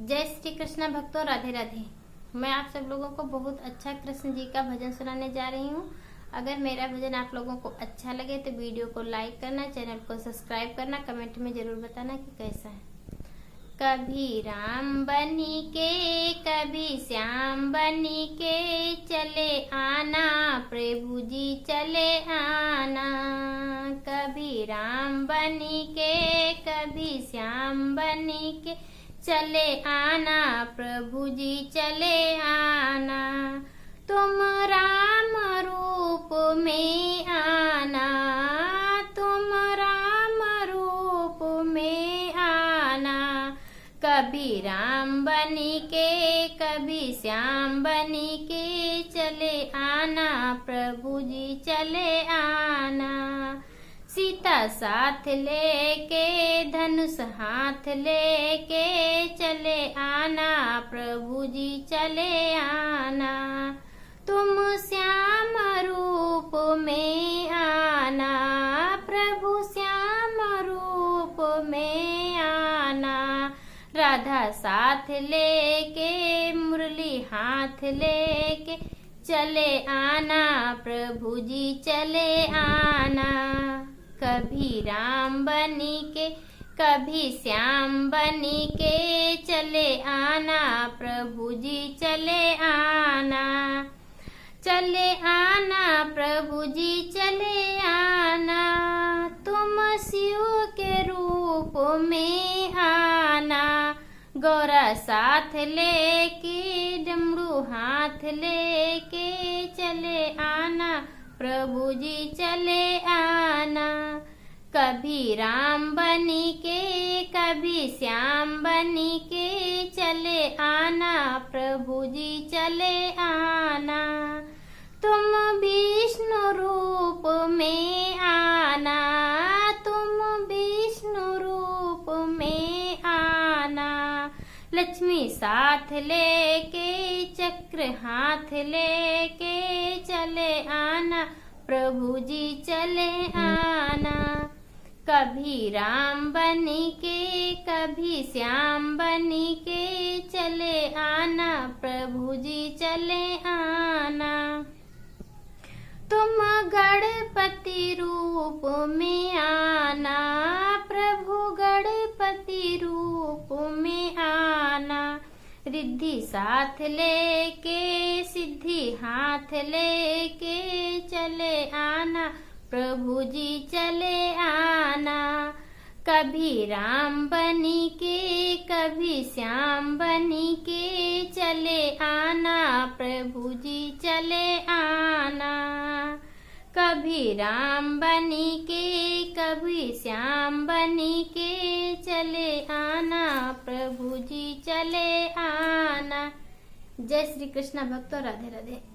जय श्री कृष्ण भक्तों, राधे राधे। मैं आप सब लोगों को बहुत अच्छा कृष्ण जी का भजन सुनाने जा रही हूँ। अगर मेरा भजन आप लोगों को अच्छा लगे तो वीडियो को लाइक करना, चैनल को सब्सक्राइब करना, कमेंट में जरूर बताना कि कैसा है। कभी राम बनी के कभी श्याम बनी के चले आना, प्रभु जी चले आना। कभी राम बनी के कभी श्याम बनी के चले आना, प्रभु जी चले आना। तुम राम रूप में आना, तुम राम रूप में आना। कभी राम बनी के कभी श्याम बनी के चले आना, प्रभु जी चले आना। सीता साथ लेके धनुष हाथ लेके चले आना, प्रभु जी चले आना। तुम श्याम रूप में आना, प्रभु श्याम रूप में आना। राधा साथ लेके मुरली हाथ लेके चले आना, प्रभु जी चले आना। कभी राम बनी के कभी श्याम बनी के चले आना, प्रभु जी चले आना। चले आना प्रभु जी चले आना, तुम शिव के रूप में आना। गौरा साथ लेके डमरू हाथ लेके चले आना, प्रभु जी चले आना। कभी राम बनी के कभी श्याम बनी के चले आना, प्रभु जी चले आना। तुम विष्णु रूप में आना, तुम विष्णु रूप में आना। लक्ष्मी साथ लेके चक्र हाथ लेके चले आना, प्रभु जी चले आना। कभी राम बनी के कभी श्याम बनी के चले आना, प्रभु जी चले आना। तुम गणपति रूप में आना, प्रभु गणपति रूप में आना। रिद्धि साथ लेके सिद्धि हाथ लेके चले आना, प्रभु जी चले आना। कभी राम बनी के कभी श्याम बनी के चले आना, प्रभु जी चले आना। कभी राम बनी के कभी श्याम बनी के चले आना, प्रभु जी चले आना। जय श्री कृष्ण भक्तों, राधे राधे।